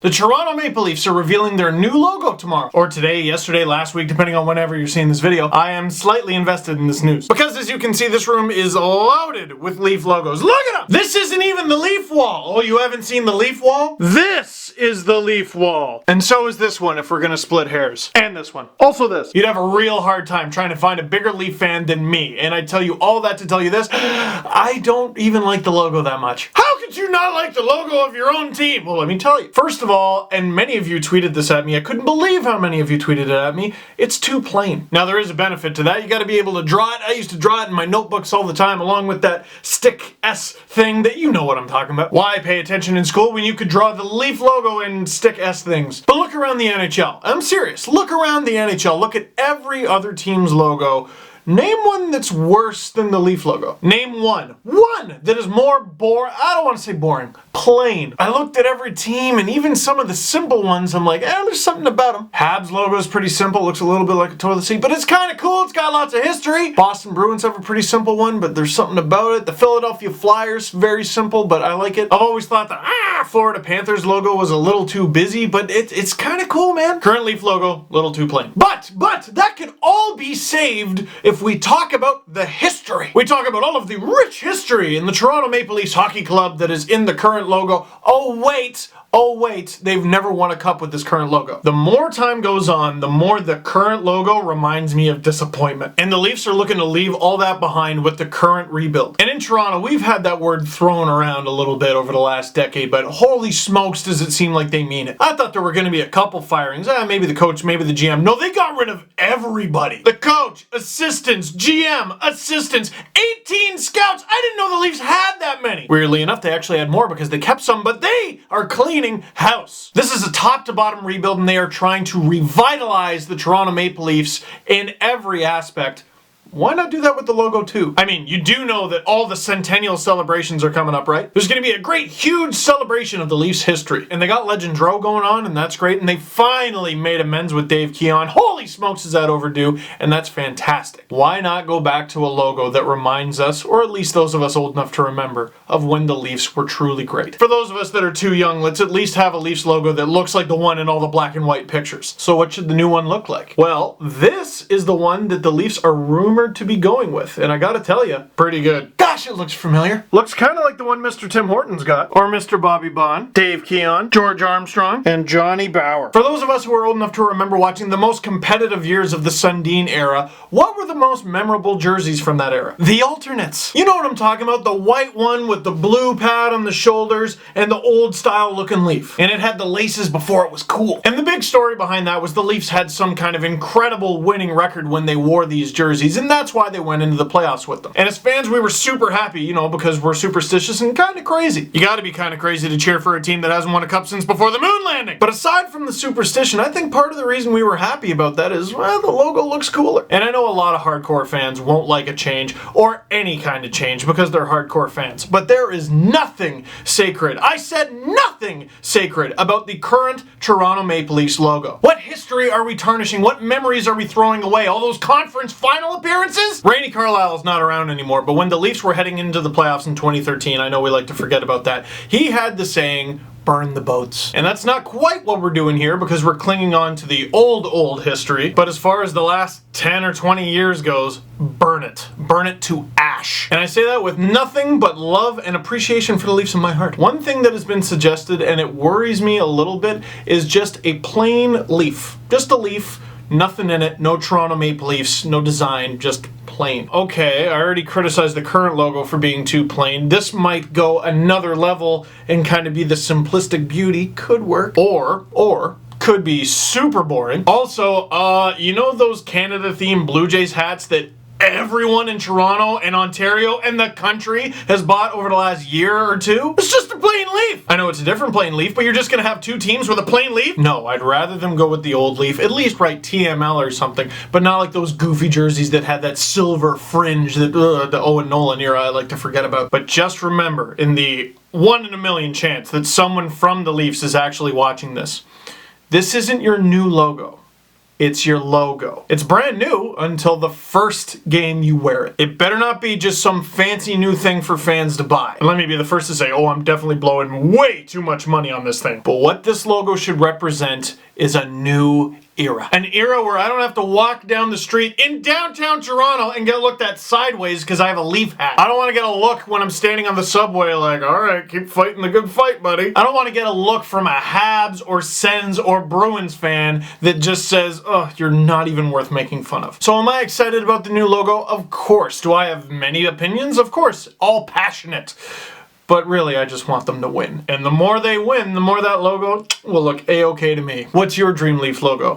The Toronto Maple Leafs are revealing their new logo tomorrow. Or today, yesterday, last week, depending on whenever you're seeing this video. I am slightly invested in this news. Because as you can see, this room is loaded with Leaf logos. Look at them! This isn't even the Leaf wall! Oh, you haven't seen the Leaf wall? This is the Leaf wall! And so is this one if we're gonna split hairs. And this one. Also this. You'd have a real hard time trying to find a bigger Leaf fan than me. And I tell you all that to tell you this. I don't even like the logo that much. How could you not like the logo of your own team? Well, let me tell you. First of all, and many of you tweeted this at me, I couldn't believe how many of you tweeted it at me, it's too plain. Now there is a benefit to that, you gotta be able to draw it. I used to draw it in my notebooks all the time along with that stick S thing that you know what I'm talking about. Why pay attention in school when you could draw the Leaf logo and stick S things? But look around the NHL. I'm serious, look around the NHL, look at every other team's logo. Name one that's worse than the Leaf logo. Name one. One that is more I don't want to say boring. Plain. I looked at every team and even some of the simple ones, I'm like, there's something about them. Habs logo is pretty simple. Looks a little bit like a toilet seat, but it's kind of cool. It's got lots of history. Boston Bruins have a pretty simple one, but there's something about it. The Philadelphia Flyers, very simple, but I like it. I've always thought the Florida Panthers logo was a little too busy, but it's kind of cool, man. Current Leaf logo, little too plain. But that could all be saved if we talk about the history. We talk about all of the rich history in the Toronto Maple Leafs Hockey Club that is in the current logo. Oh wait, they've never won a cup with this current logo. The more time goes on, the more the current logo reminds me of disappointment. And the Leafs are looking to leave all that behind with the current rebuild. And in Toronto, we've had that word thrown around a little bit over the last decade, but holy smokes does it seem like they mean it. I thought there were going to be a couple firings. Maybe the coach, maybe the GM. No, they got rid of everybody. The coach, assistants, GM, assistants, 18 scouts. I didn't know the Leafs had that many. Weirdly enough, they actually had more because they kept some, but they are cleaning house. This is a top to bottom rebuild and they are trying to revitalize the Toronto Maple Leafs in every aspect. Why not do that with the logo too? I mean, you do know that all the centennial celebrations are coming up, right? There's going to be a great, huge celebration of the Leafs' history. And they got Legend Row going on, and that's great. And they finally made amends with Dave Keon. Holy smokes, is that overdue? And that's fantastic. Why not go back to a logo that reminds us, or at least those of us old enough to remember, of when the Leafs were truly great? For those of us that are too young, let's at least have a Leafs logo that looks like the one in all the black and white pictures. So what should the new one look like? Well, this is the one that the Leafs are rumored to be going with, and I gotta tell you, pretty good. Gosh, it looks familiar. Looks kind of like the one Mr. Tim Hortons got, or Mr. Bobby Bond, Dave Keon, George Armstrong, and Johnny Bauer. For those of us who are old enough to remember watching the most competitive years of the Sundin era, what were the most memorable jerseys from that era? The alternates. You know what I'm talking about? The white one with the blue pad on the shoulders and the old style looking Leaf. And it had the laces before it was cool. And the big story behind that was the Leafs had some kind of incredible winning record when they wore these jerseys, and that's why they went into the playoffs with them. And as fans, we were super happy, you know, because we're superstitious and kind of crazy. You gotta be kind of crazy to cheer for a team that hasn't won a cup since before the moon landing. But aside from the superstition, I think part of the reason we were happy about that is, well, the logo looks cooler. And I know a lot of hardcore fans won't like a change, or any kind of change, because they're hardcore fans. But there is nothing sacred, I said nothing sacred, about the current Toronto Maple Leafs logo. What history are we tarnishing? What memories are we throwing away? All those conference final appearances? Randy Carlyle's not around anymore, but when the Leafs were heading into the playoffs in 2013, I know we like to forget about that, he had the saying, burn the boats. And that's not quite what we're doing here because we're clinging on to the old history, but as far as the last 10 or 20 years goes, burn it. Burn it to ash. And I say that with nothing but love and appreciation for the Leafs in my heart. One thing that has been suggested, and it worries me a little bit, is just a plain leaf. Just a leaf. Nothing in it, no Toronto Maple Leafs, no design, just plain. Okay, I already criticized the current logo for being too plain. This might go another level and kind of be the simplistic beauty. Could work. Or could be super boring. Also, you know those Canada-themed Blue Jays hats that everyone in Toronto and Ontario and the country has bought over the last year or two? It's just a plain leaf. I know it's a different plain leaf, but you're just gonna have two teams with a plain leaf? No, I'd rather them go with the old leaf. At least write TML or something, but not like those goofy jerseys that had that silver fringe that the Owen Nolan era I like to forget about. But just remember, in the 1 in a million chance that someone from the Leafs is actually watching this, this isn't your new logo. It's your logo. It's brand new until the first game you wear it. It better not be just some fancy new thing for fans to buy. And let me be the first to say, oh, I'm definitely blowing way too much money on this thing. But what this logo should represent is a new era. An era where I don't have to walk down the street in downtown Toronto and get looked at sideways because I have a Leaf hat. I don't want to get a look when I'm standing on the subway like, all right, keep fighting the good fight, buddy. I don't want to get a look from a Habs or Sens or Bruins fan that just says, oh, you're not even worth making fun of. So am I excited about the new logo? Of course. Do I have many opinions? Of course. All passionate. But really, I just want them to win. And the more they win, the more that logo will look A-okay to me. What's your Dream Leaf logo?